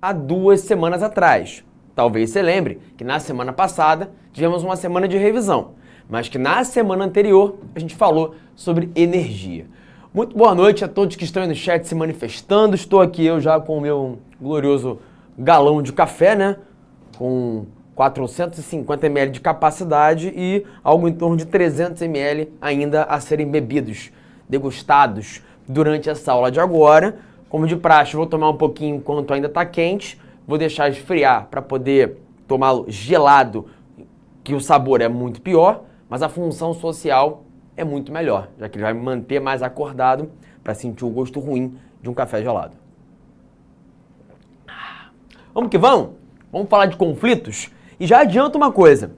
há 2 semanas atrás. Talvez você lembre que na semana passada tivemos uma semana de revisão, mas que na semana anterior a gente falou sobre energia. Muito boa noite a todos que estão aí no chat se manifestando. Estou aqui eu já com o meu glorioso galão de café, né? Com 450 ml de capacidade e algo em torno de 300 ml ainda a serem bebidos, degustados durante essa aula de agora. Como de praxe, vou tomar um pouquinho enquanto ainda está quente, vou deixar esfriar para poder tomá-lo gelado, que o sabor é muito pior, mas a função social é muito melhor, já que ele vai me manter mais acordado para sentir o gosto ruim de um café gelado. Vamos que vamos? Vamos falar de conflitos? E já adianto uma coisa,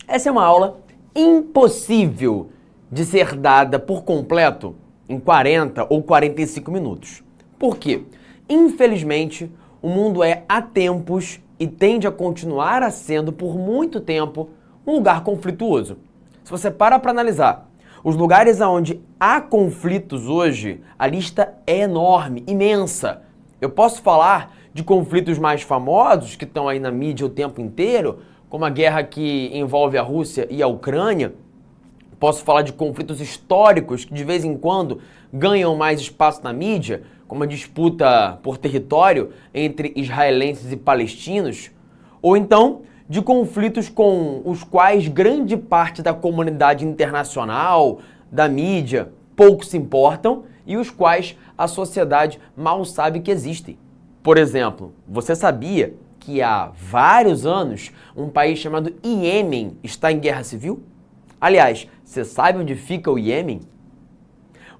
essa é uma aula impossível de ser dada por completo em 40 ou 45 minutos. Por quê? Infelizmente, o mundo é há tempos e tende a continuar a sendo por muito tempo um lugar conflituoso. Se você para analisar os lugares onde há conflitos hoje, a lista é enorme, imensa. Eu posso falar de conflitos mais famosos que estão aí na mídia o tempo inteiro, como a guerra que envolve a Rússia e a Ucrânia. Posso falar de conflitos históricos que de vez em quando ganham mais espaço na mídia, como a disputa por território entre israelenses e palestinos, ou então de conflitos com os quais grande parte da comunidade internacional, da mídia, pouco se importam e os quais a sociedade mal sabe que existem. Por exemplo, você sabia que há vários anos um país chamado Iêmen está em guerra civil? Aliás, você sabe onde fica o Iêmen?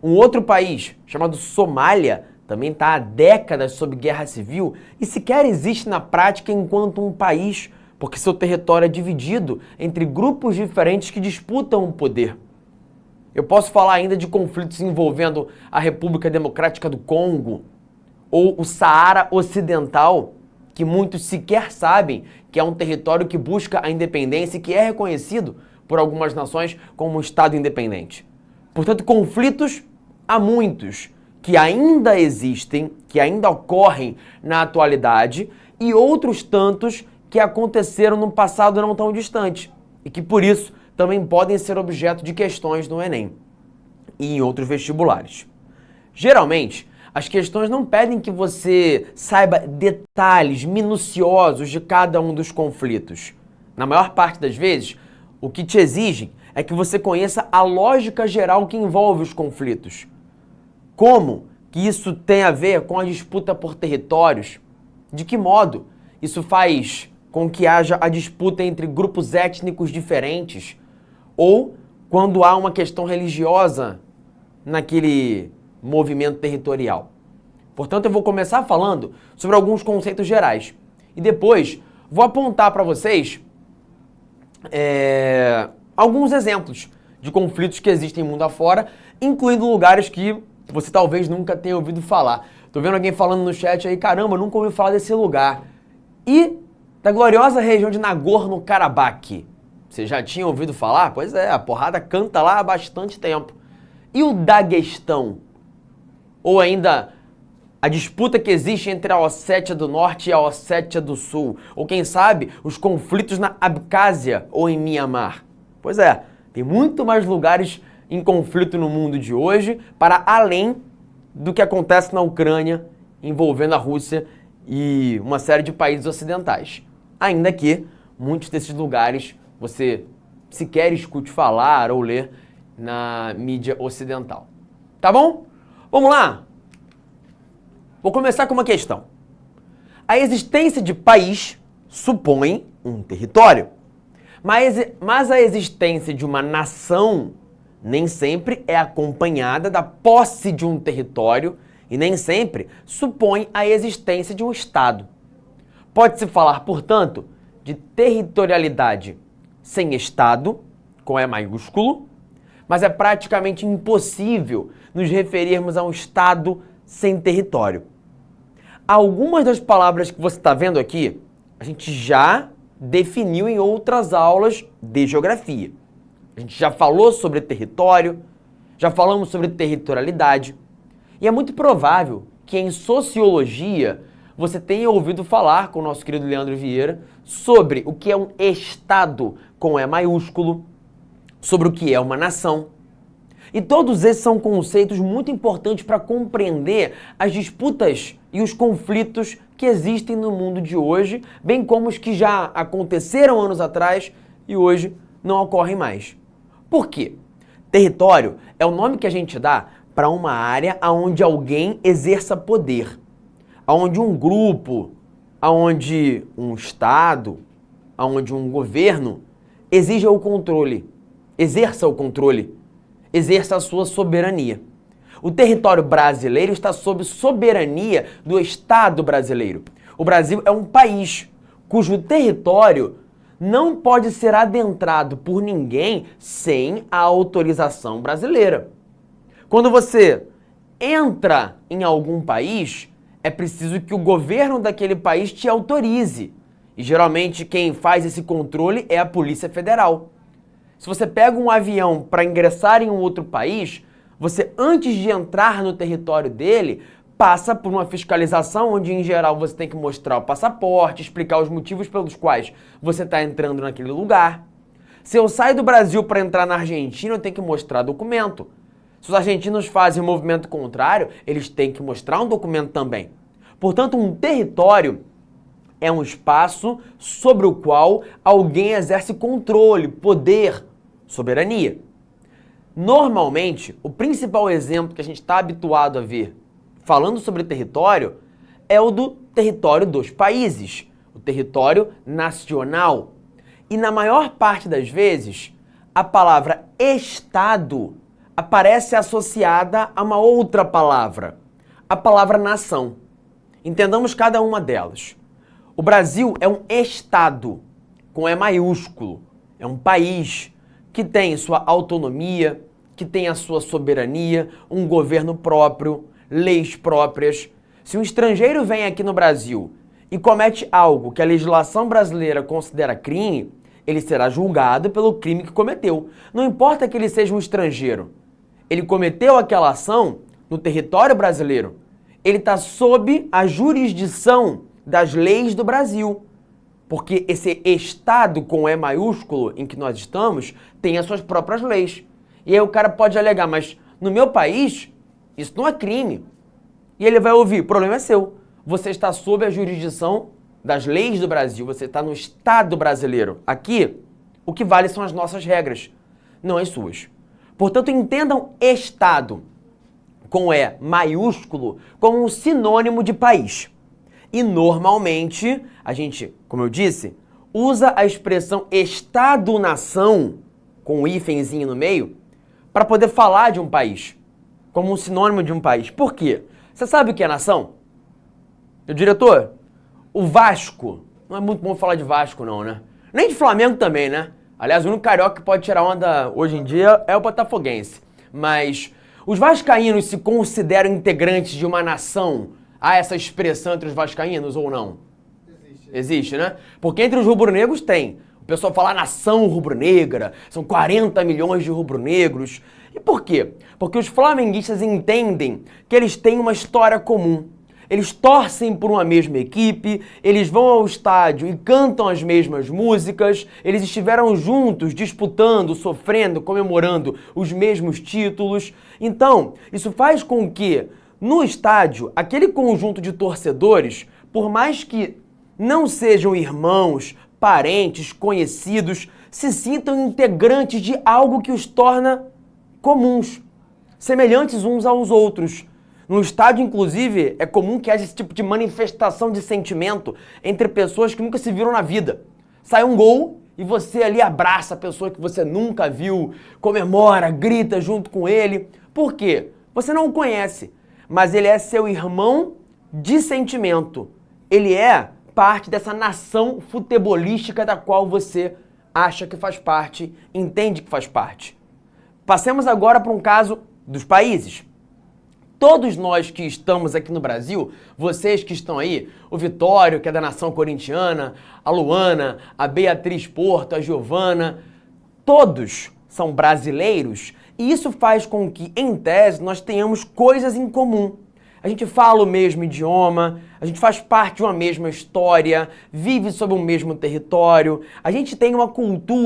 Um outro país chamado Somália também está há décadas sob guerra civil e sequer existe na prática enquanto um país, porque seu território é dividido entre grupos diferentes que disputam o poder. Eu posso falar ainda de conflitos envolvendo a República Democrática do Congo ou o Saara Ocidental, que muitos sequer sabem que é um território que busca a independência e que é reconhecido por algumas nações como um Estado independente. Portanto, conflitos há muitos que ainda existem, que ainda ocorrem na atualidade e outros tantos que aconteceram num passado não tão distante e que, por isso, também podem ser objeto de questões no Enem e em outros vestibulares. Geralmente, as questões não pedem que você saiba detalhes minuciosos de cada um dos conflitos. Na maior parte das vezes, o que te exigem é que você conheça a lógica geral que envolve os conflitos. Como que isso tem a ver com a disputa por territórios? De que modo isso faz com que haja a disputa entre grupos étnicos diferentes? Ou quando há uma questão religiosa naquele movimento territorial. Portanto, eu vou começar falando sobre alguns conceitos gerais. E depois vou apontar para vocês alguns exemplos de conflitos que existem mundo afora, incluindo lugares que você talvez nunca tenha ouvido falar. Tô vendo alguém falando no chat aí, caramba, nunca ouvi falar desse lugar. E da gloriosa região de Nagorno-Karabakh. Você já tinha ouvido falar? Pois é, a porrada canta lá há bastante tempo. E o Daguestão? Ou ainda a disputa que existe entre a Ossétia do Norte e a Ossétia do Sul? Ou quem sabe, os conflitos na Abcásia ou em Mianmar? Pois é, tem muito mais lugares em conflito no mundo de hoje, para além do que acontece na Ucrânia, envolvendo a Rússia e uma série de países ocidentais. Ainda que muitos desses lugares você sequer escute falar ou ler na mídia ocidental. Tá bom? Vamos lá? Vou começar com uma questão. A existência de país supõe um território, mas a existência de uma nação nem sempre é acompanhada da posse de um território e nem sempre supõe a existência de um Estado. Pode-se falar, portanto, de territorialidade sem Estado, com E maiúsculo, mas é praticamente impossível nos referirmos a um Estado sem território. Algumas das palavras que você está vendo aqui, a gente já definiu em outras aulas de geografia. A gente já falou sobre território, já falamos sobre territorialidade, e é muito provável que em sociologia você tenha ouvido falar com o nosso querido Leandro Vieira sobre o que é um Estado com E maiúsculo, sobre o que é uma nação. E todos esses são conceitos muito importantes para compreender as disputas e os conflitos que existem no mundo de hoje, bem como os que já aconteceram anos atrás e hoje não ocorrem mais. Por quê? Território é o nome que a gente dá para uma área onde alguém exerça poder, onde um grupo, onde um Estado, onde um governo exija o controle, exerça o controle, exerça a sua soberania. O território brasileiro está sob soberania do Estado brasileiro. O Brasil é um país cujo território não pode ser adentrado por ninguém sem a autorização brasileira. Quando você entra em algum país, é preciso que o governo daquele país te autorize. E geralmente quem faz esse controle é a Polícia Federal. Se você pega um avião para ingressar em um outro país, você, antes de entrar no território dele, passa por uma fiscalização onde, em geral, você tem que mostrar o passaporte, explicar os motivos pelos quais você está entrando naquele lugar. Se eu saio do Brasil para entrar na Argentina, eu tenho que mostrar documento. Se os argentinos fazem um movimento contrário, eles têm que mostrar um documento também. Portanto, um território é um espaço sobre o qual alguém exerce controle, poder, soberania. Normalmente, o principal exemplo que a gente está habituado a ver falando sobre território é o do território dos países, o território nacional. E na maior parte das vezes, a palavra Estado aparece associada a uma outra palavra, a palavra nação. Entendamos cada uma delas. O Brasil é um Estado, com E maiúsculo. É um país que tem sua autonomia, que tem a sua soberania, um governo próprio, leis próprias. Se um estrangeiro vem aqui no Brasil e comete algo que a legislação brasileira considera crime, ele será julgado pelo crime que cometeu. Não importa que ele seja um estrangeiro. Ele cometeu aquela ação no território brasileiro. Ele está sob a jurisdição das leis do Brasil. Porque esse Estado com E maiúsculo em que nós estamos tem as suas próprias leis. E aí o cara pode alegar, mas no meu país isso não é crime. E ele vai ouvir, o problema é seu. Você está sob a jurisdição das leis do Brasil, você está no Estado brasileiro. Aqui, o que vale são as nossas regras, não as suas. Portanto, entendam Estado com E maiúsculo como um sinônimo de país. E normalmente, a gente, como eu disse, usa a expressão Estado-nação, com um hífenzinho no meio, para poder falar de um país, como um sinônimo de um país. Por quê? Você sabe o que é nação? Meu diretor, o Vasco, não é muito bom falar de Vasco não, né? Nem de Flamengo também, né? Aliás, o único carioca que pode tirar onda hoje em dia é o botafoguense. Mas os vascaínos se consideram integrantes de uma nação? Há essa expressão entre os vascaínos ou não? Existe, né? Porque entre os rubro-negros tem. O pessoal fala nação rubro-negra, são 40 milhões de rubro-negros. E por quê? Porque os flamenguistas entendem que eles têm uma história comum. Eles torcem por uma mesma equipe, eles vão ao estádio e cantam as mesmas músicas, eles estiveram juntos, disputando, sofrendo, comemorando os mesmos títulos. Então, isso faz com que, no estádio, aquele conjunto de torcedores, por mais que não sejam irmãos, parentes, conhecidos, se sintam integrantes de algo que os torna comuns, semelhantes uns aos outros. No estádio, inclusive, é comum que haja esse tipo de manifestação de sentimento entre pessoas que nunca se viram na vida. Sai um gol e você ali abraça a pessoa que você nunca viu, comemora, grita junto com ele. Por quê? Você não o conhece, mas ele é seu irmão de sentimento. Ele é parte dessa nação futebolística da qual você acha que faz parte, entende que faz parte. Passemos agora para um caso dos países. Todos nós que estamos aqui no Brasil, vocês que estão aí, o Vitório, que é da nação corintiana, a Luana, a Beatriz Porto, a Giovana, todos são brasileiros e isso faz com que, em tese, nós tenhamos coisas em comum. A gente fala o mesmo idioma, A gente faz parte de uma mesma história, vive sob o mesmo território, a gente tem uma cultura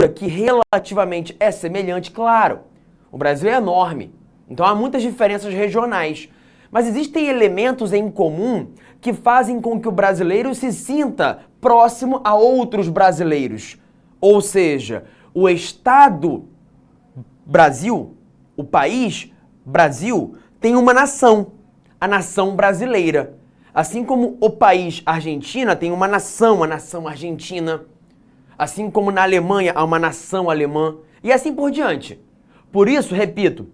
que relativamente é semelhante, claro. O Brasil é enorme, então há muitas diferenças regionais. Mas existem elementos em comum que fazem com que o brasileiro se sinta próximo a outros brasileiros. Ou seja, o Estado Brasil, o país Brasil, tem uma nação, a nação brasileira. Assim como o país Argentina tem uma nação, a nação argentina. Assim como na Alemanha há uma nação alemã, e assim por diante. Por isso, repito,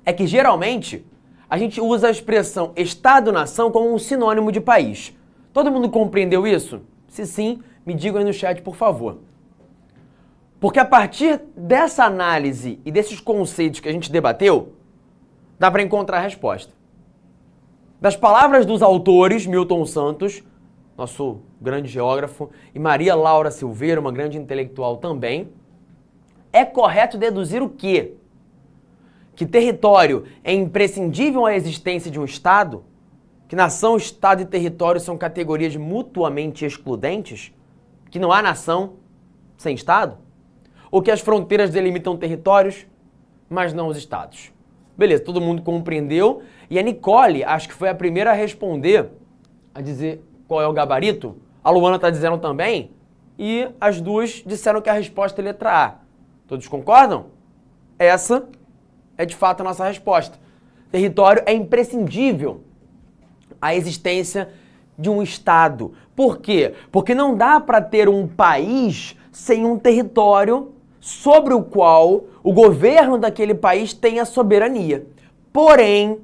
é que geralmente a gente usa a expressão Estado-nação como um sinônimo de país. Todo mundo compreendeu isso? Se sim, me digam aí no chat, por favor. Porque a partir dessa análise e desses conceitos que a gente debateu, dá para encontrar a resposta. Das palavras dos autores, Milton Santos, nosso grande geógrafo, e Maria Laura Silveira, uma grande intelectual também, é correto deduzir o quê? Que território é imprescindível à existência de um Estado? Que nação, Estado e território são categorias mutuamente excludentes? Que não há nação sem Estado? Ou que as fronteiras delimitam territórios, mas não os Estados? Beleza, todo mundo compreendeu. E a Nicole, acho que foi a primeira a responder, a dizer qual é o gabarito. A Luana está dizendo também. E as duas disseram que a resposta é letra A. Todos concordam? Essa é de fato a nossa resposta. Território é imprescindível à existência de um Estado. Por quê? Porque não dá para ter um país sem um território sobre o qual o governo daquele país tem a soberania. Porém,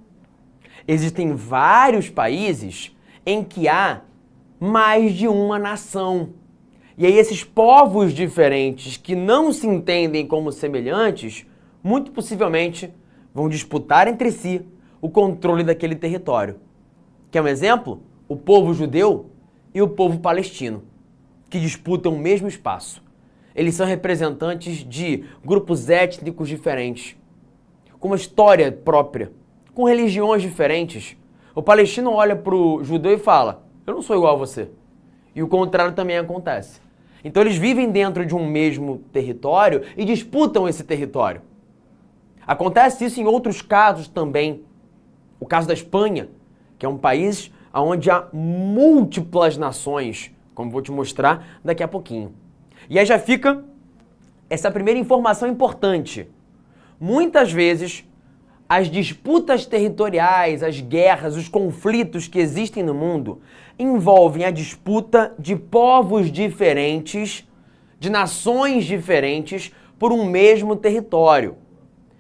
existem vários países em que há mais de uma nação. E aí esses povos diferentes que não se entendem como semelhantes, muito possivelmente vão disputar entre si o controle daquele território. Quer um exemplo? O povo judeu e o povo palestino, que disputam o mesmo espaço. Eles são representantes de grupos étnicos diferentes, com uma história própria, com religiões diferentes. O palestino olha para o judeu e fala, eu não sou igual a você. E o contrário também acontece. Então eles vivem dentro de um mesmo território e disputam esse território. Acontece isso em outros casos também. O caso da Espanha, que é um país onde há múltiplas nações, como vou te mostrar daqui a pouquinho. E aí já fica essa primeira informação importante. Muitas vezes, as disputas territoriais, as guerras, os conflitos que existem no mundo envolvem a disputa de povos diferentes, de nações diferentes, por um mesmo território.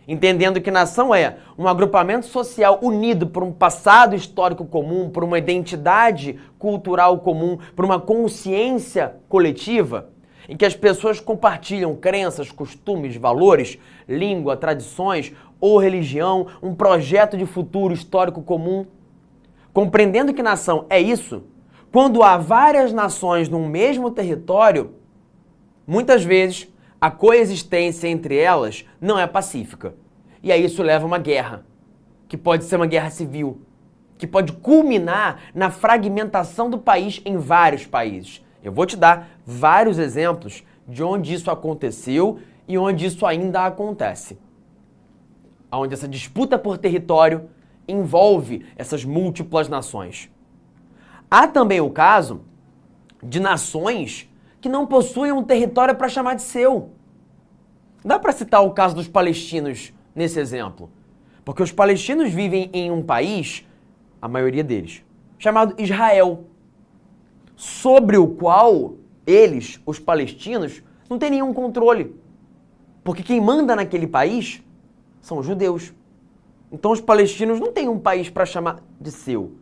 Entendendo que nação é um agrupamento social unido por um passado histórico comum, por uma identidade cultural comum, por uma consciência coletiva, em que as pessoas compartilham crenças, costumes, valores, língua, tradições ou religião, um projeto de futuro histórico comum. Compreendendo que nação é isso, quando há várias nações num mesmo território, muitas vezes a coexistência entre elas não é pacífica. E aí isso leva a uma guerra, que pode ser uma guerra civil, que pode culminar na fragmentação do país em vários países. Eu vou te dar vários exemplos de onde isso aconteceu e onde isso ainda acontece. Onde essa disputa por território envolve essas múltiplas nações. Há também o caso de nações que não possuem um território para chamar de seu. Dá para citar o caso dos palestinos nesse exemplo, porque os palestinos vivem em um país, a maioria deles, chamado Israel, sobre o qual eles, os palestinos, não têm nenhum controle, porque quem manda naquele país são os judeus. Então os palestinos não têm um país para chamar de seu.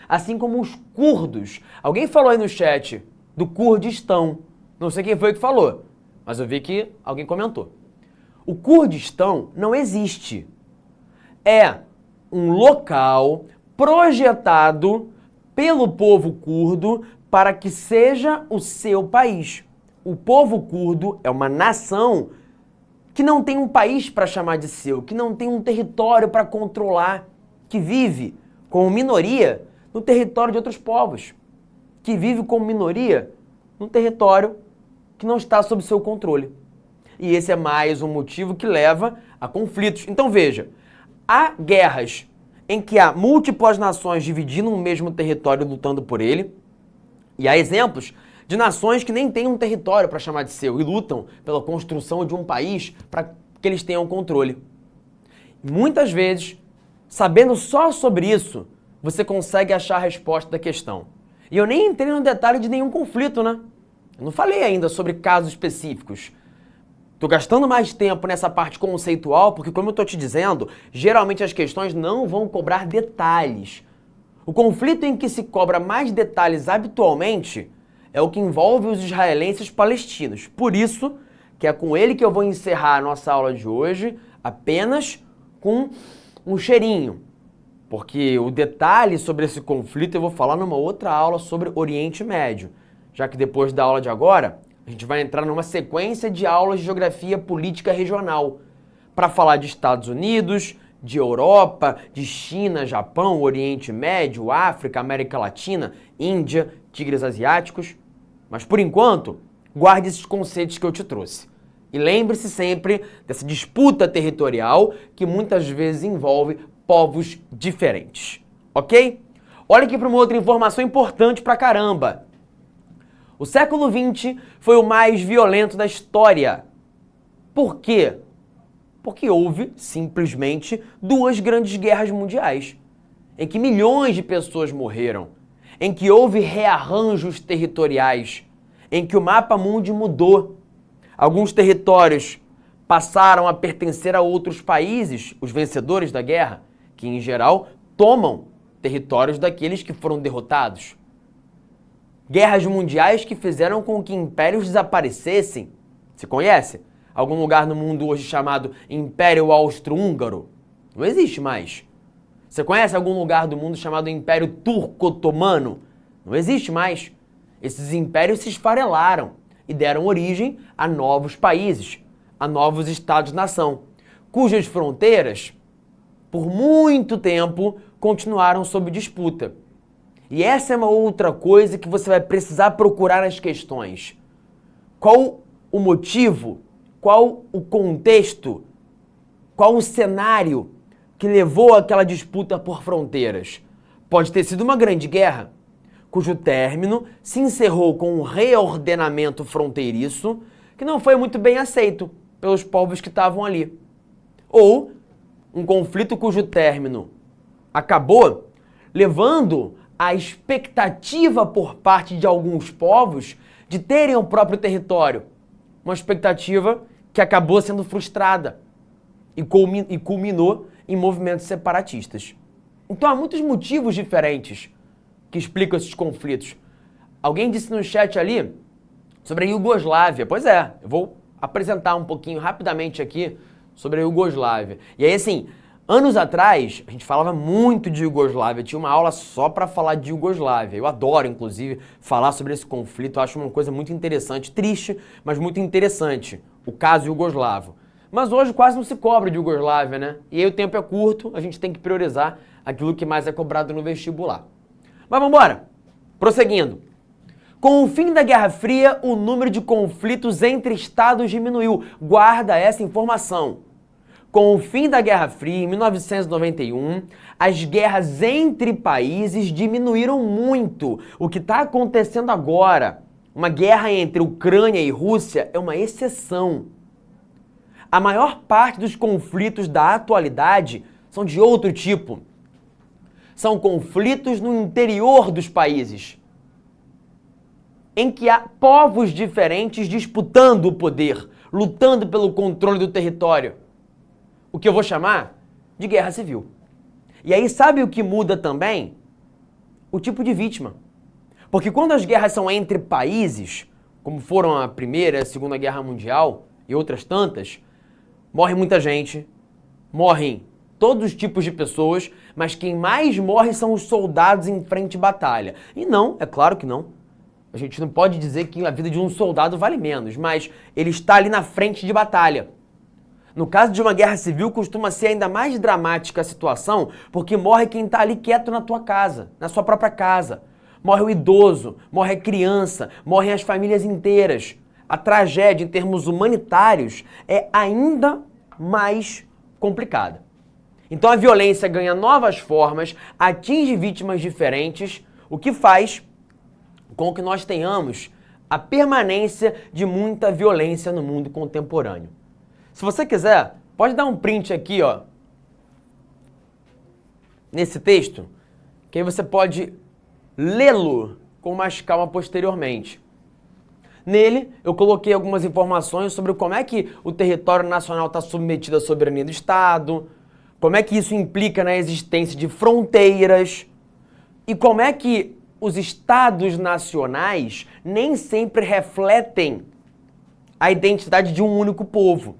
Assim como os curdos. Alguém falou aí no chat do Kurdistão. Não sei quem foi que falou, mas eu vi que alguém comentou. O Kurdistão não existe. É um local projetado pelo povo curdo para que seja o seu país. O povo curdo é uma nação que não tem um país para chamar de seu, que não tem um território para controlar, que vive como minoria no território de outros povos, que vive como minoria num território que não está sob seu controle. E esse é mais um motivo que leva a conflitos. Então veja, há guerras em que há múltiplas nações dividindo um mesmo território lutando por ele, e há exemplos de nações que nem têm um território para chamar de seu e lutam pela construção de um país para que eles tenham controle. Muitas vezes, sabendo só sobre isso, você consegue achar a resposta da questão. E eu nem entrei no detalhe de nenhum conflito, né? Eu não falei ainda sobre casos específicos. Estou gastando mais tempo nessa parte conceitual porque, como eu estou te dizendo, geralmente as questões não vão cobrar detalhes. O conflito em que se cobra mais detalhes habitualmente é o que envolve os israelenses palestinos. Por isso que é com ele que eu vou encerrar a nossa aula de hoje, apenas com um cheirinho. Porque o detalhe sobre esse conflito eu vou falar numa outra aula sobre Oriente Médio. Já que depois da aula de agora, a gente vai entrar numa sequência de aulas de geografia política regional para falar de Estados Unidos, de Europa, de China, Japão, Oriente Médio, África, América Latina, Índia, tigres asiáticos. Mas por enquanto, guarde esses conceitos que eu te trouxe. E lembre-se sempre dessa disputa territorial que muitas vezes envolve povos diferentes. Ok? Olha aqui para uma outra informação importante pra caramba. O século XX foi o mais violento da história. Por quê? Porque houve, simplesmente, 2 grandes guerras mundiais, em que milhões de pessoas morreram, em que houve rearranjos territoriais, em que o mapa mundi mudou. Alguns territórios passaram a pertencer a outros países, os vencedores da guerra, que, em geral, tomam territórios daqueles que foram derrotados. Guerras mundiais que fizeram com que impérios desaparecessem. Você conhece? Algum lugar no mundo hoje chamado Império Austro-Húngaro? Não existe mais. Você conhece algum lugar do mundo chamado Império Turco-Otomano? Não existe mais. Esses impérios se esfarelaram e deram origem a novos países, a novos estados-nação, cujas fronteiras por muito tempo, continuaram sob disputa. E essa é uma outra coisa que você vai precisar procurar nas questões. Qual o motivo, qual o contexto, qual o cenário que levou àquela disputa por fronteiras? Pode ter sido uma grande guerra, cujo término se encerrou com um reordenamento fronteiriço que não foi muito bem aceito pelos povos que estavam ali. Ou um conflito cujo término acabou levando a expectativa por parte de alguns povos de terem o próprio território. Uma expectativa que acabou sendo frustrada e culminou em movimentos separatistas. Então há muitos motivos diferentes que explicam esses conflitos. Alguém disse no chat ali sobre a Iugoslávia. Pois é, eu vou apresentar um pouquinho rapidamente aqui sobre a Iugoslávia. E aí, assim, anos atrás, a gente falava muito de Iugoslávia, tinha uma aula só para falar de Iugoslávia. Eu adoro, inclusive, falar sobre esse conflito, eu acho uma coisa muito interessante, triste, mas muito interessante, o caso iugoslavo. Mas hoje quase não se cobra de Iugoslávia, né? E aí o tempo é curto, a gente tem que priorizar aquilo que mais é cobrado no vestibular. Mas vamos embora. Prosseguindo. Com o fim da Guerra Fria, o número de conflitos entre estados diminuiu. Guarda essa informação. Com o fim da Guerra Fria, em 1991, as guerras entre países diminuíram muito. O que está acontecendo agora, uma guerra entre Ucrânia e Rússia, é uma exceção. A maior parte dos conflitos da atualidade são de outro tipo. São conflitos no interior dos países, em que há povos diferentes disputando o poder, lutando pelo controle do território. O que eu vou chamar de guerra civil. E aí sabe o que muda também? O tipo de vítima. Porque quando as guerras são entre países, como foram a Primeira e a Segunda Guerra Mundial e outras tantas, morre muita gente, morrem todos os tipos de pessoas, mas quem mais morre são os soldados em frente de batalha. E não, é claro que não. A gente não pode dizer que a vida de um soldado vale menos, mas ele está ali na frente de batalha. No caso de uma guerra civil, costuma ser ainda mais dramática a situação, porque morre quem está ali quieto na tua casa, na sua própria casa. Morre o idoso, morre a criança, morrem as famílias inteiras. A tragédia, em termos humanitários, é ainda mais complicada. Então a violência ganha novas formas, atinge vítimas diferentes, o que faz com que nós tenhamos a permanência de muita violência no mundo contemporâneo. Se você quiser, pode dar um print aqui, ó, nesse texto, que aí você pode lê-lo com mais calma posteriormente. Nele, eu coloquei algumas informações sobre como é que o território nacional está submetido à soberania do Estado, como é que isso implica na existência de fronteiras e como é que os estados nacionais nem sempre refletem a identidade de um único povo.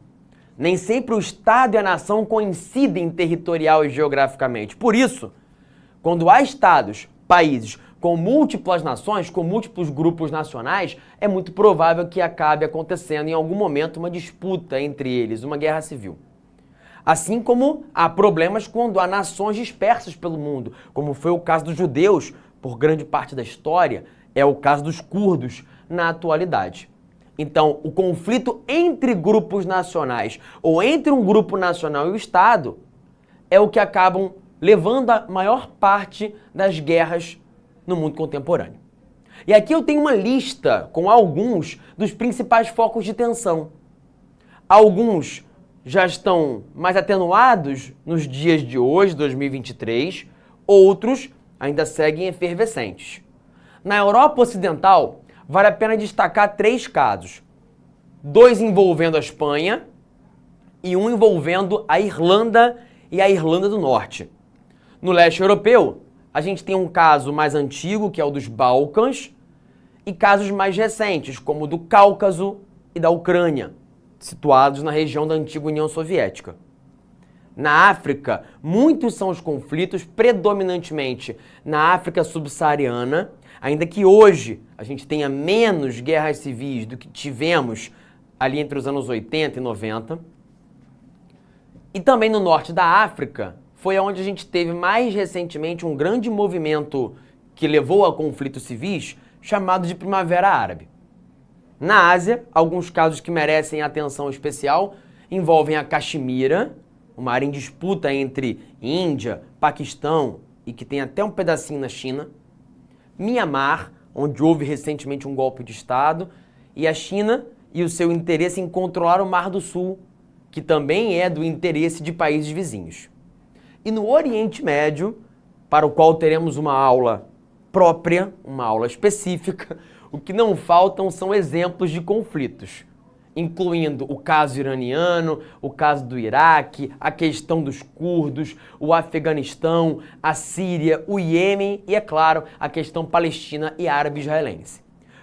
Nem sempre o Estado e a nação coincidem territorial e geograficamente. Por isso, quando há estados, países com múltiplas nações, com múltiplos grupos nacionais, é muito provável que acabe acontecendo em algum momento uma disputa entre eles, uma guerra civil. Assim como há problemas quando há nações dispersas pelo mundo, como foi o caso dos judeus por grande parte da história, é o caso dos curdos na atualidade. Então, o conflito entre grupos nacionais ou entre um grupo nacional e o Estado é o que acabam levando a maior parte das guerras no mundo contemporâneo. E aqui eu tenho uma lista com alguns dos principais focos de tensão. Alguns já estão mais atenuados nos dias de hoje, 2023, outros ainda seguem efervescentes. Na Europa Ocidental, vale a pena destacar 3 casos. 2 envolvendo a Espanha e 1 envolvendo a Irlanda e a Irlanda do Norte. No leste europeu, a gente tem um caso mais antigo, que é o dos Balcãs, e casos mais recentes, como o do Cáucaso e da Ucrânia, situados na região da antiga União Soviética. Na África, muitos são os conflitos, predominantemente na África subsaariana, ainda que hoje a gente tenha menos guerras civis do que tivemos ali entre os anos 80 e 90. E também no norte da África, foi onde a gente teve mais recentemente um grande movimento que levou a conflitos civis, chamado de Primavera Árabe. Na Ásia, alguns casos que merecem atenção especial envolvem a Caxemira, uma área em disputa entre Índia, Paquistão e que tem até um pedacinho na China, Mianmar, onde houve recentemente um golpe de Estado, e a China e o seu interesse em controlar o Mar do Sul, que também é do interesse de países vizinhos. E no Oriente Médio, para o qual teremos uma aula própria, uma aula específica, o que não faltam são exemplos de conflitos, incluindo o caso iraniano, o caso do Iraque, a questão dos curdos, o Afeganistão, a Síria, o Iêmen e, é claro, a questão palestina e árabe-israelense.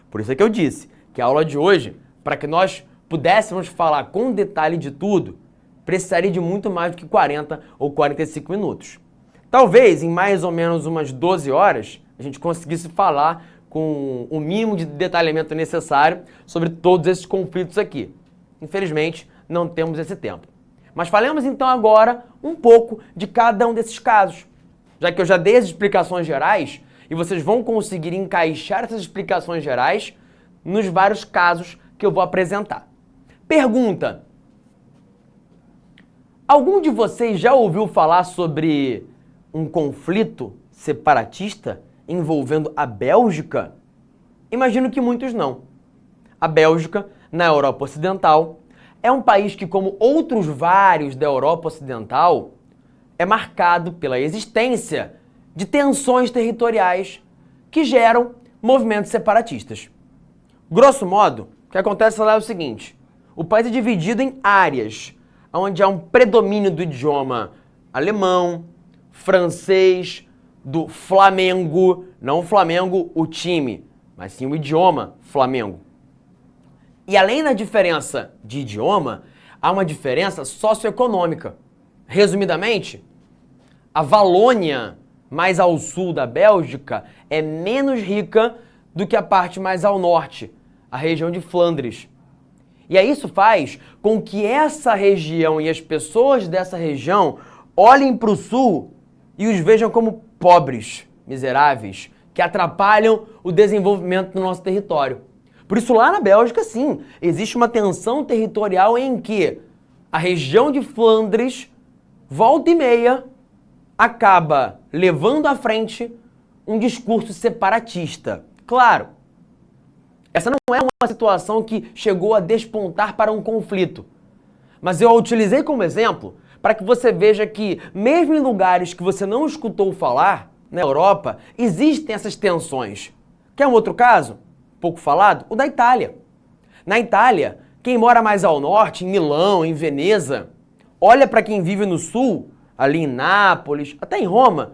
Por isso é que eu disse que a aula de hoje, para que nós pudéssemos falar com detalhe de tudo, precisaria de muito mais do que 40 ou 45 minutos. Talvez em mais ou menos umas 12 horas a gente conseguisse falar com o mínimo de detalhamento necessário sobre todos esses conflitos aqui. Infelizmente, não temos esse tempo. Mas falemos então agora um pouco de cada um desses casos, já que eu já dei as explicações gerais e vocês vão conseguir encaixar essas explicações gerais nos vários casos que eu vou apresentar. Pergunta: algum de vocês já ouviu falar sobre um conflito separatista envolvendo a Bélgica? Imagino que muitos não. A Bélgica, na Europa Ocidental, é um país que, como outros vários da Europa Ocidental, é marcado pela existência de tensões territoriais que geram movimentos separatistas. Grosso modo, o que acontece lá é o seguinte: o país é dividido em áreas, onde há um predomínio do idioma alemão, francês, do Flamengo, não o Flamengo, o time, mas sim o idioma Flamengo. E além da diferença de idioma, há uma diferença socioeconômica. Resumidamente, a Valônia, mais ao sul da Bélgica, é menos rica do que a parte mais ao norte, a região de Flandres. E aí isso faz com que essa região e as pessoas dessa região olhem para o sul e os vejam como pobres, miseráveis, que atrapalham o desenvolvimento do nosso território. Por isso lá na Bélgica, sim, existe uma tensão territorial em que a região de Flandres, volta e meia, acaba levando à frente um discurso separatista. Claro, essa não é uma situação que chegou a despontar para um conflito, mas eu a utilizei como exemplo para que você veja que, mesmo em lugares que você não escutou falar, na Europa, existem essas tensões. Quer um outro caso? Pouco falado? O da Itália. Na Itália, quem mora mais ao norte, em Milão, em Veneza, olha para quem vive no sul, ali em Nápoles, até em Roma,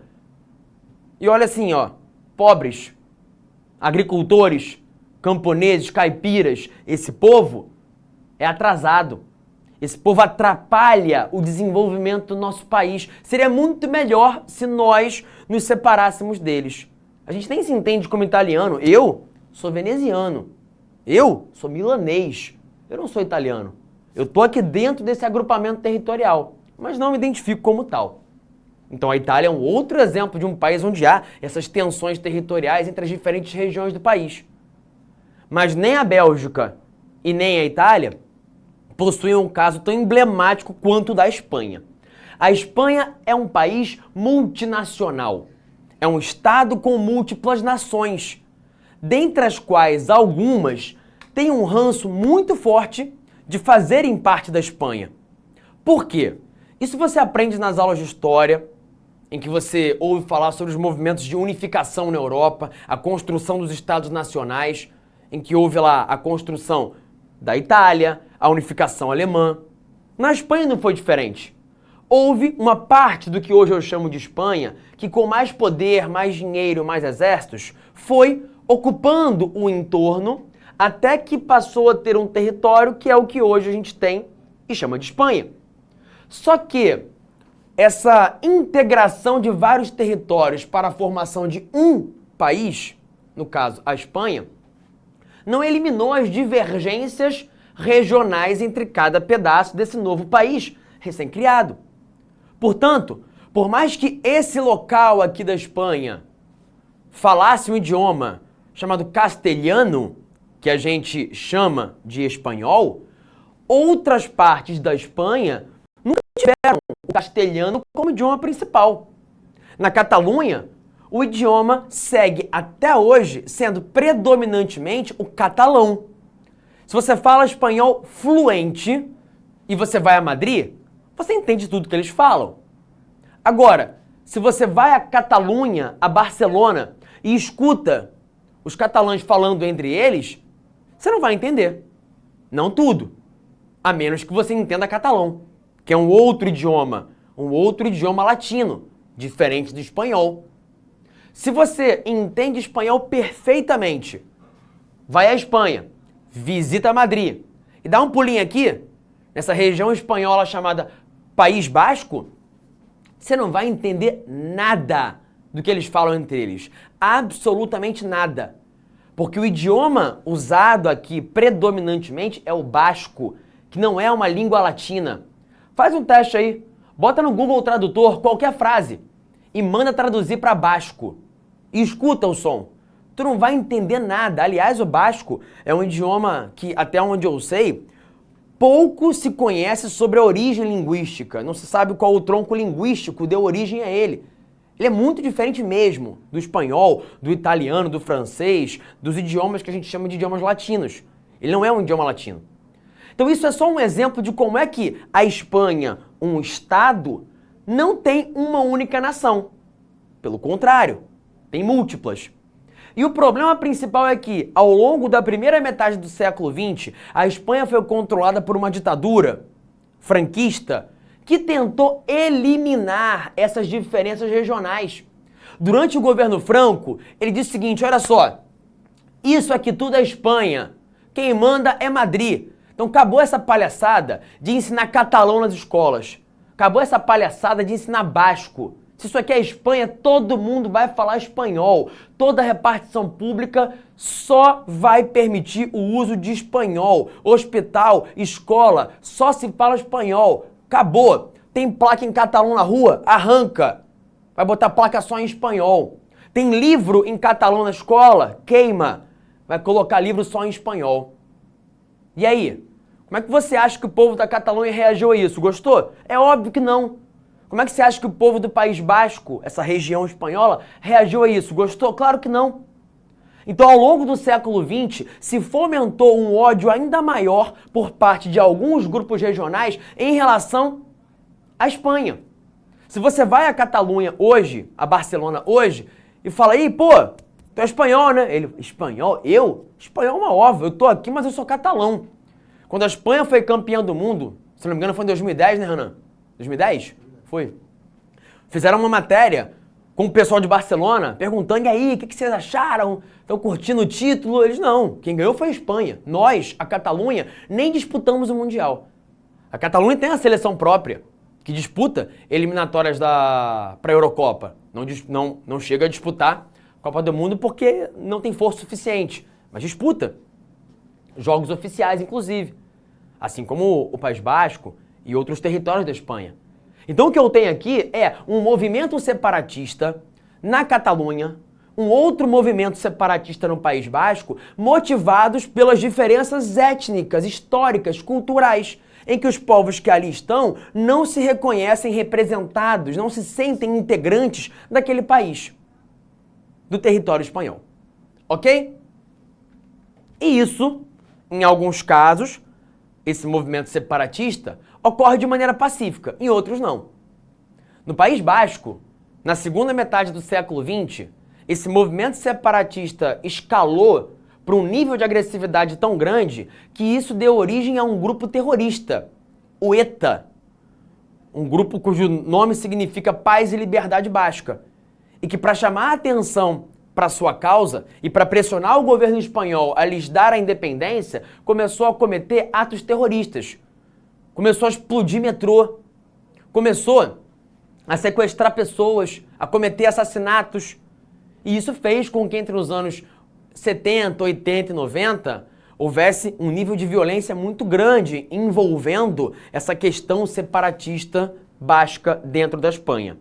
e olha assim, ó, pobres, agricultores, camponeses, caipiras, esse povo é atrasado. Esse povo atrapalha o desenvolvimento do nosso país. Seria muito melhor se nós nos separássemos deles. A gente nem se entende como italiano. Eu sou veneziano. Eu sou milanês. Eu não sou italiano. Eu tô aqui dentro desse agrupamento territorial, mas não me identifico como tal. Então a Itália é um outro exemplo de um país onde há essas tensões territoriais entre as diferentes regiões do país. Mas nem a Bélgica e nem a Itália possuem um caso tão emblemático quanto o da Espanha. A Espanha é um país multinacional. É um estado com múltiplas nações, dentre as quais algumas têm um ranço muito forte de fazerem parte da Espanha. Por quê? Isso você aprende nas aulas de história, em que você ouve falar sobre os movimentos de unificação na Europa, a construção dos estados nacionais, em que houve lá a construção da Itália, a unificação alemã. Na Espanha não foi diferente. Houve uma parte do que hoje eu chamo de Espanha, que com mais poder, mais dinheiro, mais exércitos, foi ocupando o entorno até que passou a ter um território que é o que hoje a gente tem e chama de Espanha. Só que essa integração de vários territórios para a formação de um país, no caso a Espanha, não eliminou as divergências regionais entre cada pedaço desse novo país recém-criado. Portanto, Por mais que esse local aqui da Espanha falasse um idioma chamado castelhano, que a gente chama de espanhol, outras partes da Espanha nunca tiveram o castelhano como idioma principal. Na Catalunha, o idioma segue até hoje sendo predominantemente o catalão. Se você fala espanhol fluente e você vai a Madrid, você entende tudo que eles falam. Agora, se você vai a Catalunha, a Barcelona, e escuta os catalães falando entre eles, você não vai entender. Não tudo. A menos que você entenda catalão, que é um outro idioma latino, diferente do espanhol. Se você entende espanhol perfeitamente, vai à Espanha, visita Madrid e dá um pulinho aqui, nessa região espanhola chamada País Basco, você não vai entender nada do que eles falam entre eles. Absolutamente nada. Porque o idioma usado aqui predominantemente é o basco, que não é uma língua latina. Faz um teste aí, bota no Google Tradutor qualquer frase e manda traduzir para basco. E escuta o som. Tu não vai entender nada. Aliás, o basco é um idioma que, até onde eu sei, pouco se conhece sobre a origem linguística. Não se sabe qual o tronco linguístico deu origem a ele. Ele é muito diferente mesmo do espanhol, do italiano, do francês, dos idiomas que a gente chama de idiomas latinos. Ele não é um idioma latino. Então isso é só um exemplo de como é que a Espanha, um estado, não tem uma única nação. Pelo contrário, tem múltiplas. E o problema principal é que, ao longo da primeira metade do século XX, a Espanha foi controlada por uma ditadura franquista que tentou eliminar essas diferenças regionais. Durante o governo Franco, ele disse o seguinte, olha só, isso aqui tudo é Espanha, quem manda é Madrid. Então acabou essa palhaçada de ensinar catalão nas escolas, acabou essa palhaçada de ensinar basco. Se isso aqui é Espanha, todo mundo vai falar espanhol. Toda repartição pública só vai permitir o uso de espanhol. Hospital, escola, só se fala espanhol. Acabou. Tem placa em catalão na rua? Arranca. Vai botar placa só em espanhol. Tem livro em catalão na escola? Queima. Vai colocar livro só em espanhol. E aí? Como é que você acha que o povo da Catalunha reagiu a isso? Gostou? É óbvio que não. Como é que você acha que o povo do País Basco, essa região espanhola, reagiu a isso? Gostou? Claro que não. Então, ao longo do século XX, se fomentou um ódio ainda maior por parte de alguns grupos regionais em relação à Espanha. Se você vai à Catalunha hoje, a Barcelona hoje, e fala, aí, pô, tu é espanhol, né? Ele, espanhol? Eu? Espanhol é uma ova, eu tô aqui, mas eu sou catalão. Quando a Espanha foi campeã do mundo, se não me engano foi em 2010, né, Renan? 2010? Foi. Fizeram uma matéria com o pessoal de Barcelona, perguntando, e aí, o que vocês acharam? Estão curtindo o título? Eles, não, quem ganhou foi a Espanha. Nós, a Catalunha, nem disputamos o Mundial. A Catalunha tem a seleção própria, que disputa eliminatórias para a Eurocopa. Não chega a disputar a Copa do Mundo porque não tem força suficiente, mas disputa. Jogos oficiais, inclusive. Assim como o País Basco e outros territórios da Espanha. Então o que eu tenho aqui é um movimento separatista na Catalunha, um outro movimento separatista no País Basco, motivados pelas diferenças étnicas, históricas, culturais, em que os povos que ali estão não se reconhecem representados, não se sentem integrantes daquele país, do território espanhol. Ok? E isso, em alguns casos, esse movimento separatista ocorre de maneira pacífica, em outros não. No País Basco, na segunda metade do século XX, esse movimento separatista escalou para um nível de agressividade tão grande que isso deu origem a um grupo terrorista, o ETA, um grupo cujo nome significa Paz e Liberdade Basca, e que para chamar a atenção para sua causa e para pressionar o governo espanhol a lhes dar a independência, começou a cometer atos terroristas. Começou a explodir metrô, começou a sequestrar pessoas, a cometer assassinatos. E isso fez com que entre os anos 70, 80 e 90 houvesse um nível de violência muito grande envolvendo essa questão separatista basca dentro da Espanha.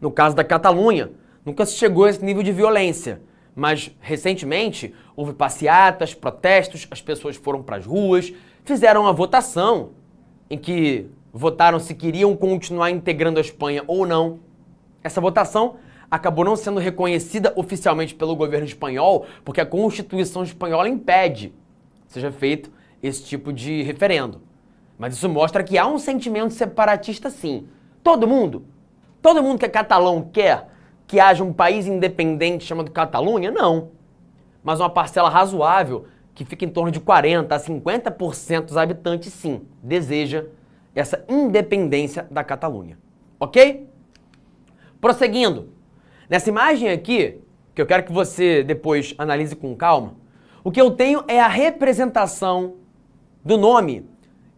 No caso da Catalunha, nunca se chegou a esse nível de violência, mas recentemente houve passeatas, protestos, as pessoas foram para as ruas, fizeram uma votação em que votaram se queriam continuar integrando a Espanha ou não. Essa votação acabou não sendo reconhecida oficialmente pelo governo espanhol, porque a Constituição espanhola impede que seja feito esse tipo de referendo. Mas isso mostra que há um sentimento separatista, sim. Todo mundo que é catalão quer que haja um país independente chamado Catalunha? Não. Mas uma parcela razoável, que fica em torno de 40% a 50% dos habitantes, sim, deseja essa independência da Catalunha. Ok? Prosseguindo. Nessa imagem aqui, que eu quero que você depois analise com calma, o que eu tenho é a representação do nome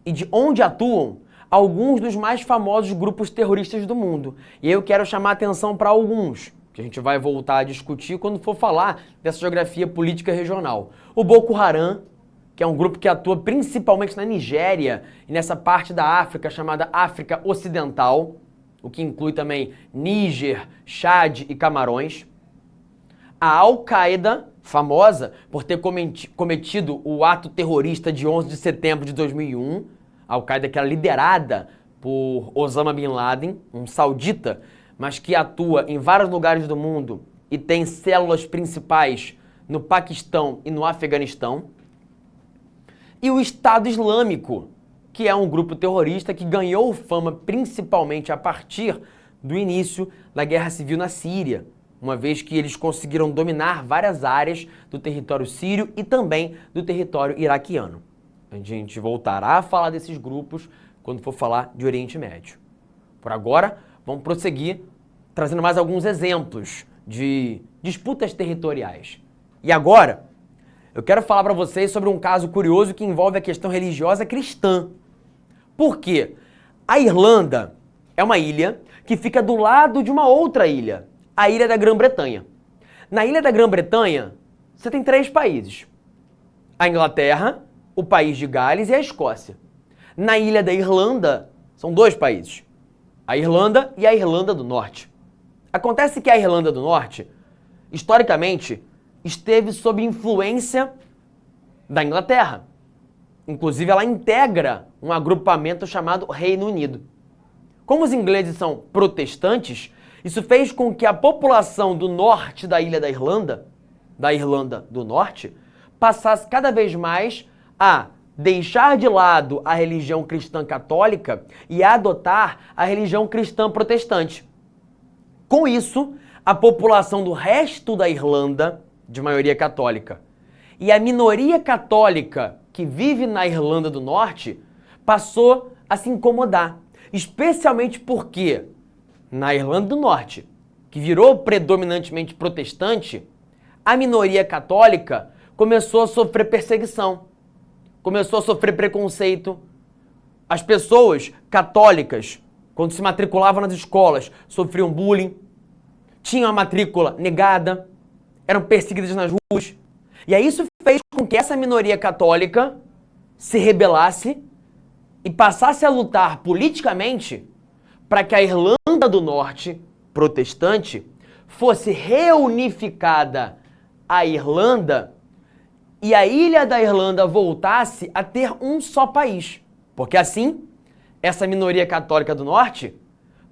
e de onde atuam alguns dos mais famosos grupos terroristas do mundo. E eu quero chamar a atenção para alguns, que a gente vai voltar a discutir quando for falar dessa geografia política regional. O Boko Haram, que é um grupo que atua principalmente na Nigéria e nessa parte da África chamada África Ocidental, o que inclui também Níger, Chad e Camarões. A Al-Qaeda, famosa por ter cometido o ato terrorista de 11 de setembro de 2001, a Al-Qaeda que era liderada por Osama Bin Laden, um saudita, mas que atua em vários lugares do mundo e tem células principais no Paquistão e no Afeganistão. E o Estado Islâmico, que é um grupo terrorista que ganhou fama principalmente a partir do início da Guerra Civil na Síria, uma vez que eles conseguiram dominar várias áreas do território sírio e também do território iraquiano. A gente voltará a falar desses grupos quando for falar de Oriente Médio. Por agora, vamos prosseguir trazendo mais alguns exemplos de disputas territoriais. E agora, eu quero falar para vocês sobre um caso curioso que envolve a questão religiosa cristã. Por quê? A Irlanda é uma ilha que fica do lado de uma outra ilha, a Ilha da Grã-Bretanha. Na Ilha da Grã-Bretanha, você tem 3 países. A Inglaterra, o país de Gales e a Escócia. Na Ilha da Irlanda, são 2 países. A Irlanda e a Irlanda do Norte. Acontece que a Irlanda do Norte, historicamente, esteve sob influência da Inglaterra. Inclusive, ela integra um agrupamento chamado Reino Unido. Como os ingleses são protestantes, isso fez com que a população do norte da ilha da Irlanda do Norte, passasse cada vez mais a deixar de lado a religião cristã católica e a adotar a religião cristã protestante. Com isso, a população do resto da Irlanda, de maioria católica, e a minoria católica que vive na Irlanda do Norte passou a se incomodar, especialmente porque na Irlanda do Norte, que virou predominantemente protestante, a minoria católica começou a sofrer perseguição, começou a sofrer preconceito. As pessoas católicas, quando se matriculavam nas escolas, sofriam bullying, tinham a matrícula negada, eram perseguidas nas ruas. E aí isso fez com que essa minoria católica se rebelasse e passasse a lutar politicamente para que a Irlanda do Norte, protestante, fosse reunificada à Irlanda e a ilha da Irlanda voltasse a ter um só país. Porque assim, essa minoria católica do Norte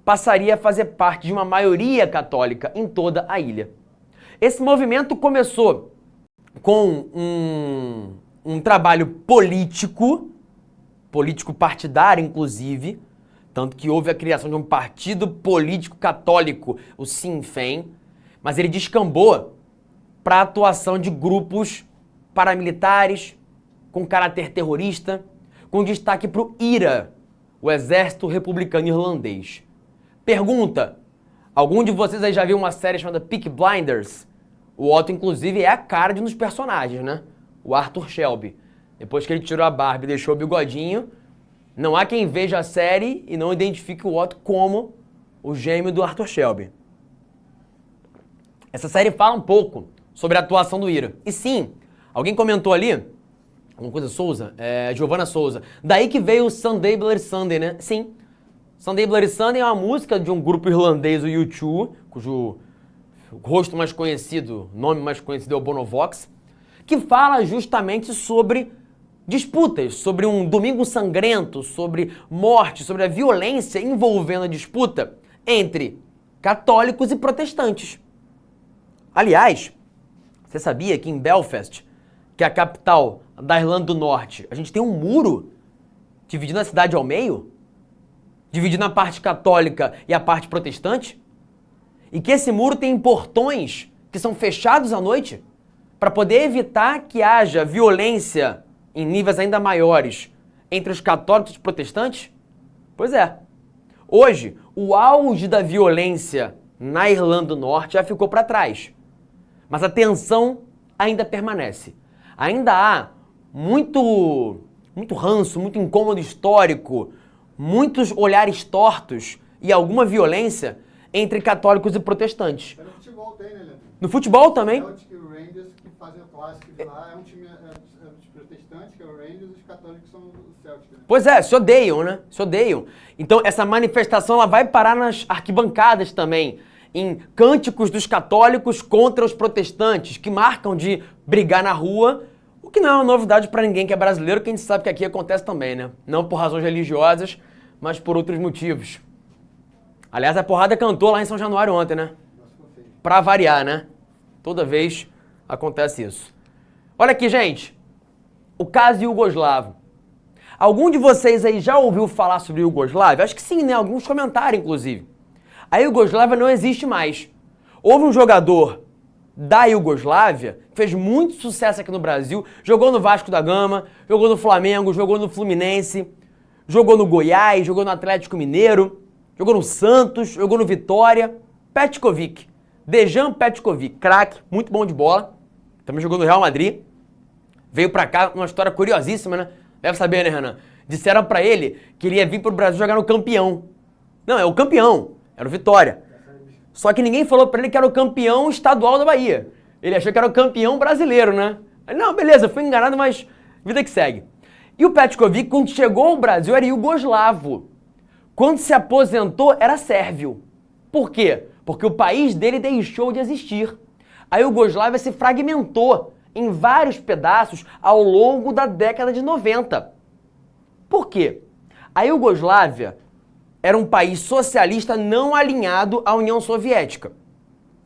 passaria a fazer parte de uma maioria católica em toda a ilha. Esse movimento começou com um trabalho político partidário, inclusive, tanto que houve a criação de um partido político católico, o Sinn Féin, mas ele descambou para a atuação de grupos paramilitares com caráter terrorista, com destaque para o IRA, o Exército Republicano Irlandês. Pergunta, algum de vocês aí já viu uma série chamada Peaky Blinders? O Otto, inclusive, é a cara de um dos personagens, né? O Arthur Shelby. Depois que ele tirou a barba e deixou o bigodinho, não há quem veja a série e não identifique o Otto como o gêmeo do Arthur Shelby. Essa série fala um pouco sobre a atuação do IRA. E sim, alguém comentou ali, alguma coisa Souza? Giovanna Souza. Daí que veio o Sunday Bloody Sunday, né? Sim. Sunday Bloody Sunday é uma música de um grupo irlandês, o U2, cujo rosto mais conhecido, nome mais conhecido é o Bonovox, que fala justamente sobre disputas, sobre um domingo sangrento, sobre morte, sobre a violência envolvendo a disputa entre católicos e protestantes. Aliás, você sabia que em Belfast, que é a capital da Irlanda do Norte, a gente tem um muro dividindo a cidade ao meio? Dividindo a parte católica e a parte protestante? E que esse muro tem portões que são fechados à noite para poder evitar que haja violência em níveis ainda maiores entre os católicos e os protestantes? Pois é. Hoje, o auge da violência na Irlanda do Norte já ficou para trás. Mas a tensão ainda permanece. Ainda há muito ranço, muito incômodo histórico, muitos olhares tortos e alguma violência entre católicos e protestantes. No futebol tem, né, Leandro? No futebol também. O Celtic e o Rangers, que fazem o clássico de lá, é um time dos protestantes, que é o Rangers, e os católicos são o Celtic, né? Pois é, se odeiam, né? Se odeiam. Então essa manifestação ela vai parar nas arquibancadas também, em cânticos dos católicos contra os protestantes, que marcam de brigar na rua, o que não é uma novidade para ninguém que é brasileiro, que a gente sabe que aqui acontece também, né? Não por razões religiosas, mas por outros motivos. Aliás, a porrada cantou lá em São Januário ontem, né? Pra variar, né? Toda vez acontece isso. Olha aqui, gente. O caso iugoslavo. Algum de vocês aí já ouviu falar sobre Iugoslávia? Acho que sim, né? Alguns comentaram, inclusive. A Iugoslávia não existe mais. Houve um jogador da Iugoslávia que fez muito sucesso aqui no Brasil, jogou no Vasco da Gama, jogou no Flamengo, jogou no Fluminense, jogou no Goiás, jogou no Atlético Mineiro, jogou no Santos, jogou no Vitória. Petkovic. Dejan Petkovic, craque, muito bom de bola. Também jogou no Real Madrid. Veio pra cá, uma história curiosíssima, né? Deve saber, né, Renan? Disseram pra ele que ele ia vir pro Brasil jogar no Campeão. Não, é o Campeão. Era o Vitória. Só que ninguém falou pra ele que era o campeão estadual da Bahia. Ele achou que era o campeão brasileiro, né? Não, beleza, fui enganado, mas vida que segue. E o Petkovic, quando chegou ao Brasil, era iugoslavo. Quando se aposentou, era sérvio. Por quê? Porque o país dele deixou de existir. A Iugoslávia se fragmentou em vários pedaços ao longo da década de 90. Por quê? A Iugoslávia era um país socialista não alinhado à União Soviética,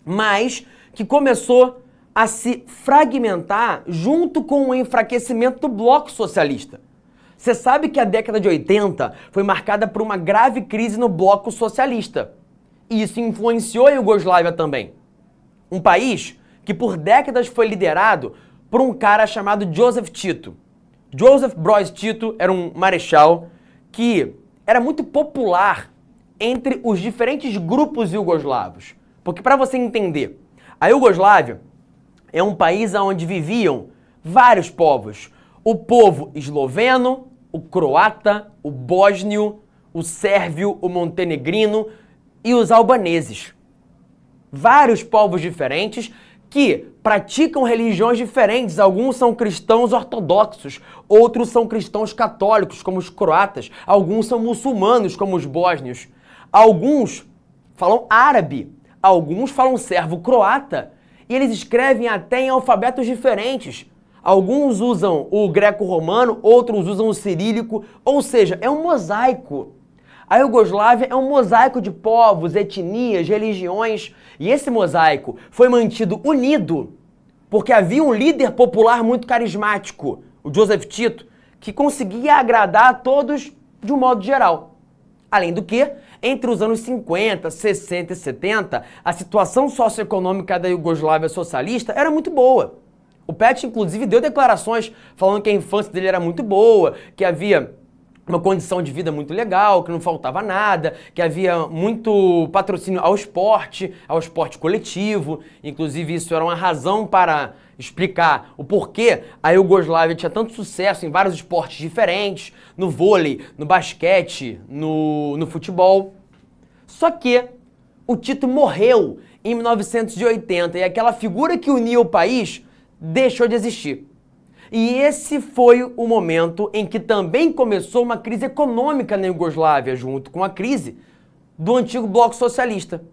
mas que começou a se fragmentar junto com o enfraquecimento do bloco socialista. Você sabe que a década de 80 foi marcada por uma grave crise no bloco socialista. E isso influenciou a Iugoslávia também. Um país que por décadas foi liderado por um cara chamado Joseph Tito. Joseph Broz Tito era um marechal que era muito popular entre os diferentes grupos iugoslavos. Porque para você entender, a Iugoslávia é um país onde viviam vários povos. O povo esloveno, o croata, o bósnio, o sérvio, o montenegrino e os albaneses. Vários povos diferentes que praticam religiões diferentes. Alguns são cristãos ortodoxos, outros são cristãos católicos, como os croatas. Alguns são muçulmanos, como os bósnios. Alguns falam árabe, alguns falam servo-croata. E eles escrevem até em alfabetos diferentes. Alguns usam o greco-romano, outros usam o cirílico, ou seja, é um mosaico. A Iugoslávia é um mosaico de povos, etnias, religiões, e esse mosaico foi mantido unido porque havia um líder popular muito carismático, o Joseph Tito, que conseguia agradar a todos de um modo geral. Além do que, entre os anos 50, 60 e 70, a situação socioeconômica da Iugoslávia socialista era muito boa. O Pet, inclusive, deu declarações falando que a infância dele era muito boa, que havia uma condição de vida muito legal, que não faltava nada, que havia muito patrocínio ao esporte coletivo. Inclusive, isso era uma razão para explicar o porquê a Iugoslávia tinha tanto sucesso em vários esportes diferentes, no vôlei, no basquete, no futebol. Só que o Tito morreu em 1980 e aquela figura que unia o país deixou de existir. E esse foi o momento em que também começou uma crise econômica na Iugoslávia, junto com a crise do antigo bloco socialista.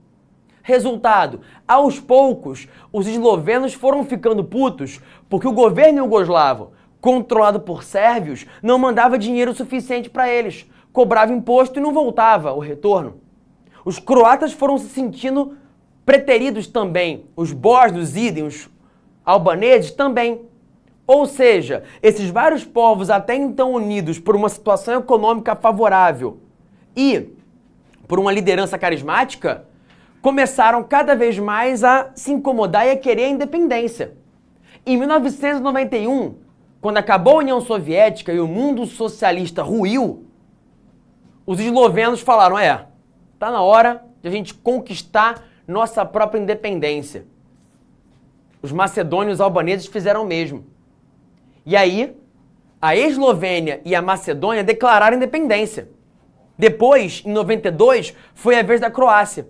Resultado, aos poucos, os eslovenos foram ficando putos porque o governo iugoslavo, controlado por sérvios, não mandava dinheiro suficiente para eles, cobrava imposto e não voltava o retorno. Os croatas foram se sentindo preteridos também, os bósnios, idem, os albaneses também. Ou seja, esses vários povos até então unidos por uma situação econômica favorável e por uma liderança carismática, começaram cada vez mais a se incomodar e a querer a independência. Em 1991, quando acabou a União Soviética e o mundo socialista ruiu, os eslovenos falaram, tá na hora de a gente conquistar nossa própria independência. Os macedônios e os albaneses fizeram o mesmo. E aí, a Eslovênia e a Macedônia declararam independência. Depois, em 92, foi a vez da Croácia.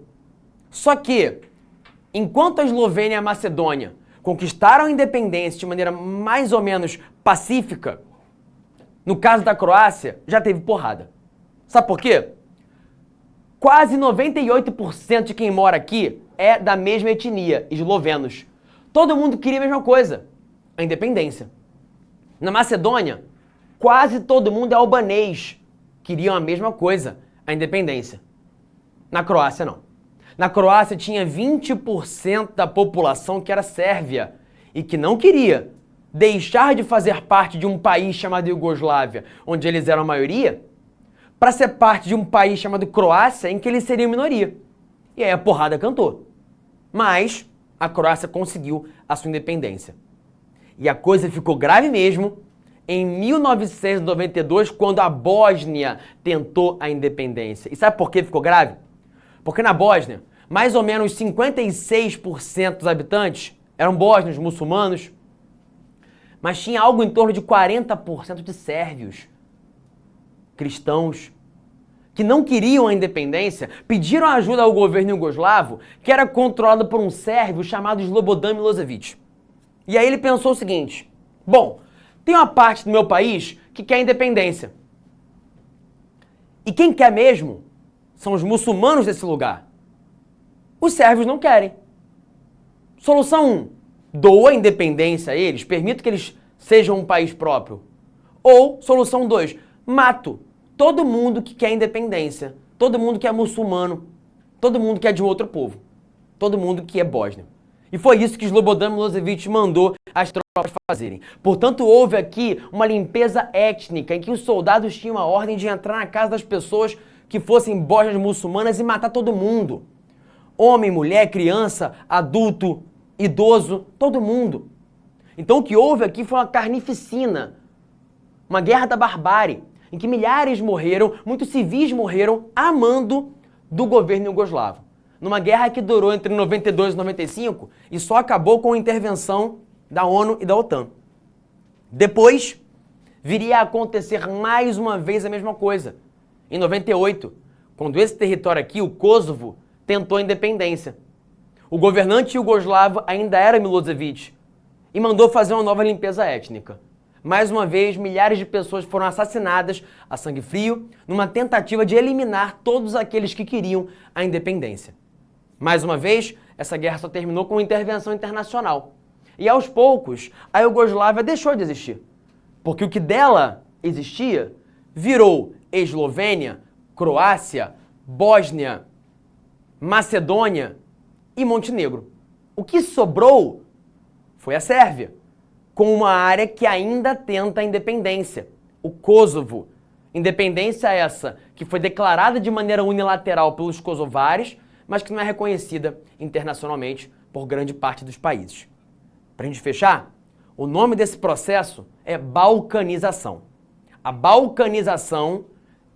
Só que, enquanto a Eslovênia e a Macedônia conquistaram a independência de maneira mais ou menos pacífica, no caso da Croácia, já teve porrada. Sabe por quê? Quase 98% de quem mora aqui é da mesma etnia, eslovenos. Todo mundo queria a mesma coisa, a independência. Na Macedônia, quase todo mundo é albanês, queriam a mesma coisa, a independência. Na Croácia, não. Na Croácia tinha 20% da população que era sérvia e que não queria deixar de fazer parte de um país chamado Iugoslávia, onde eles eram a maioria, para ser parte de um país chamado Croácia, em que eles seriam minoria. E aí a porrada cantou. Mas a Croácia conseguiu a sua independência. E a coisa ficou grave mesmo em 1992, quando a Bósnia tentou a independência. E sabe por que ficou grave? Porque na Bósnia, mais ou menos 56% dos habitantes eram bósnios, muçulmanos, mas tinha algo em torno de 40% de sérvios, cristãos, que não queriam a independência, pediram ajuda ao governo iugoslavo, que era controlado por um sérvio chamado Slobodan Milošević. E aí ele pensou o seguinte, bom, tem uma parte do meu país que quer independência. E quem quer mesmo são os muçulmanos desse lugar. Os sérvios não querem. Solução 1. Doa a independência a eles, permito que eles sejam um país próprio. Ou, solução 2. Mato todo mundo que quer independência. Todo mundo que é muçulmano. Todo mundo que é de um outro povo. Todo mundo que é bósnio. E foi isso que Slobodan Milošević mandou as tropas fazerem. Portanto, houve aqui uma limpeza étnica em que os soldados tinham a ordem de entrar na casa das pessoas que fossem bósnias muçulmanas e matar todo mundo. Homem, mulher, criança, adulto, idoso, todo mundo. Então o que houve aqui foi uma carnificina, uma guerra da barbárie, em que milhares morreram, muitos civis morreram a mando do governo iugoslavo. Numa guerra que durou entre 92 e 95 e só acabou com a intervenção da ONU e da OTAN. Depois, viria a acontecer mais uma vez a mesma coisa. Em 98, quando esse território aqui, o Kosovo, tentou a independência. O governante iugoslavo ainda era Milošević e mandou fazer uma nova limpeza étnica. Mais uma vez, milhares de pessoas foram assassinadas a sangue frio numa tentativa de eliminar todos aqueles que queriam a independência. Mais uma vez, essa guerra só terminou com uma intervenção internacional. E aos poucos, a Iugoslávia deixou de existir. Porque o que dela existia virou Eslovênia, Croácia, Bósnia, Macedônia e Montenegro. O que sobrou foi a Sérvia, com uma área que ainda tenta a independência, o Kosovo. Independência essa que foi declarada de maneira unilateral pelos kosovares, mas que não é reconhecida internacionalmente por grande parte dos países. Para a gente fechar, o nome desse processo é balcanização. A balcanização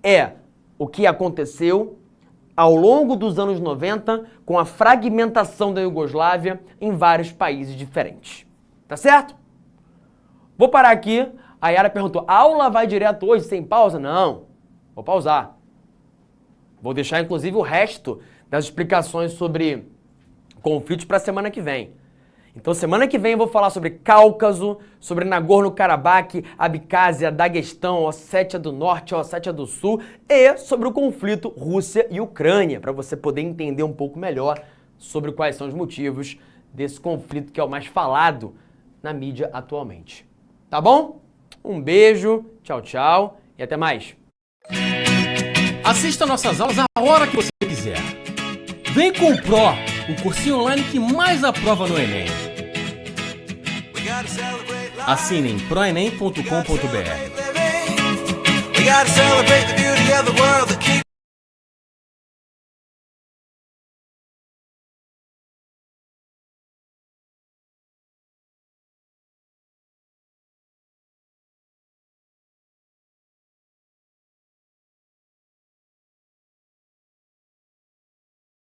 é o que aconteceu ao longo dos anos 90 com a fragmentação da Iugoslávia em vários países diferentes. Tá certo? Vou parar aqui. A Yara perguntou, a aula vai direto hoje, sem pausa? Não, vou pausar. Vou deixar, inclusive, o resto das explicações sobre conflitos para a semana que vem. Então semana que vem eu vou falar sobre Cáucaso, sobre Nagorno-Karabakh, Abkhazia, Daguestão, Ossétia do Norte, Ossétia do Sul e sobre o conflito Rússia e Ucrânia, para você poder entender um pouco melhor sobre quais são os motivos desse conflito que é o mais falado na mídia atualmente. Tá bom? Um beijo, tchau, tchau e até mais. Assista nossas aulas a hora que você quiser. Vem com o Pro, o cursinho online que mais aprova no Enem. Assine em proenem.com.br.